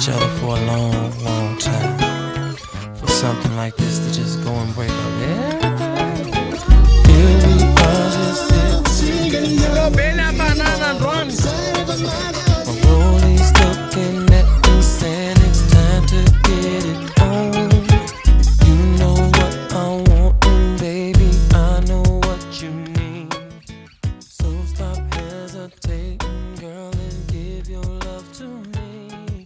each other for a long, long time. For something like this to just go and break up, here we are just sitting. My rollies looking at me saying it's time to get it on. You know what I want, and baby, I know what you need. So stop hesitating, girl, and give your love to me.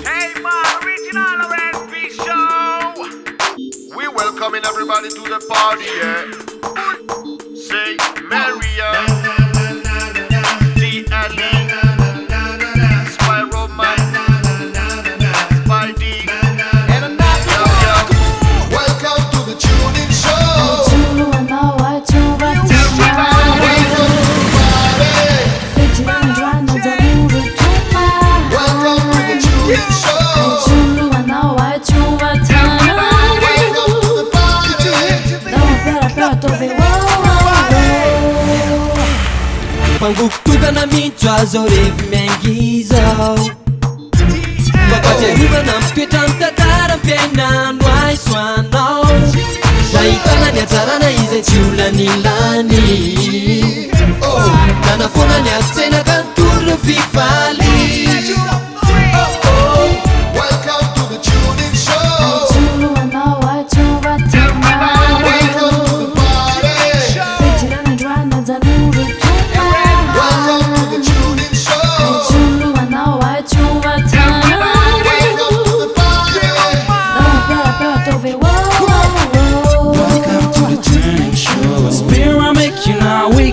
Hey, man, original R&B show. We welcoming everybody to the party, yeah. Say, Maria, D.L.E. Spyro Man, Spidey, and another. Welcome to the tuning show. Welcome to the tuning show. Panguktuka mitso rehefa miangizao Mampatsiarivana mitoetra mitantara-piainano aisoanao Nahitana ny atsarana izay tsy olanilany Nanafona ny akotsena ka nitoro fifaly Welcome to the tuning show.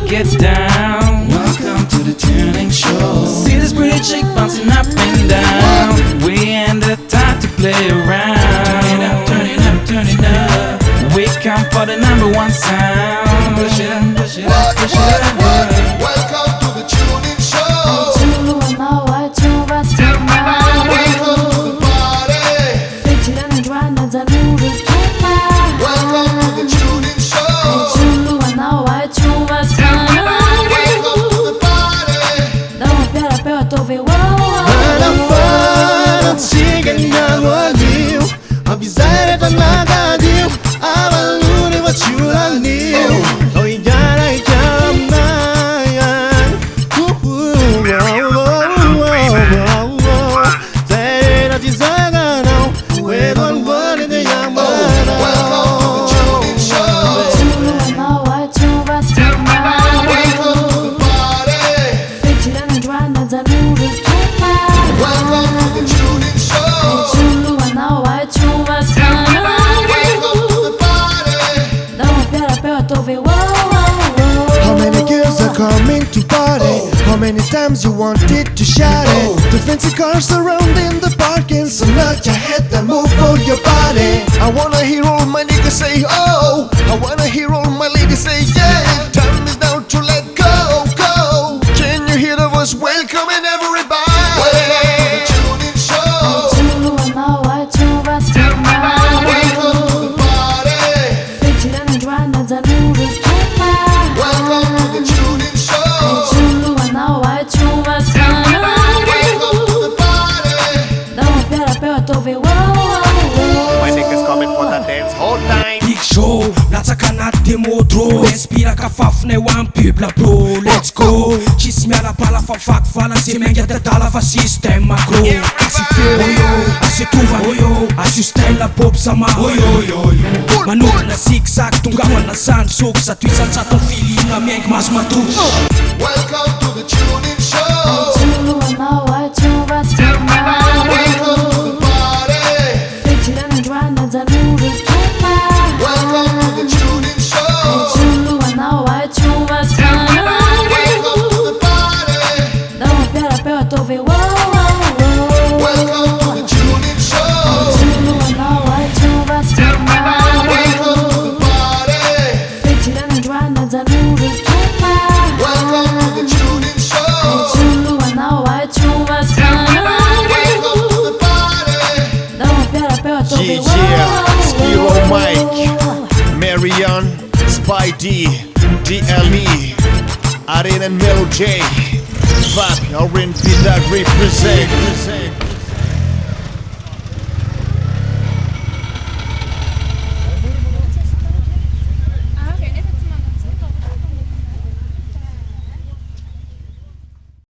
Get down. Welcome to the tuning show. See this pretty chick bouncing up and down. We ain't the time to play around. Turn it up, turn it up, turn it up. We come for the #1 sound. Push it up, push it up, push it up. Welcome to the tuning show. Welcome to the party. Welcome to the tuning show. Abisare tanagadio avalune wachulanio oigara ijamayan Zera tizagano wedon bone de yamana Welcome to the tuning show. Welcome to the party. Welcome to the tuning show. How many girls are coming to party? How many times you wanted to shout it? The fancy cars surrounding the parking, so nod your head and move for your body. I wanna hear all my niggas say oh, I wanna hear all my ladies say yeah. Time is now to let go, go. Can you hear the voice welcoming everybody? Welcome to the tuning show. Welcome to the party. Welcome to the tuning show. Welcome to the party. My niggas coming for the dance whole time. Big show, latsaka anaty demôdro Inspiraka fafinay ho am publa bro Let's go, tsisy mialapala fa vakivala Se mianga dadala fa système macro Asy feo, asy tovana, asy style pop sama Manodina zigzag, tongavana sandry soko Zato isantsatony filina miaingy maso matosy Welcome to the tuning show. Welcome to the party. Welcome to the tuning show. Welcome to the party. Welcome to the tuning show. D.L.E. Arin and Melo J. Fab, R&B that represent.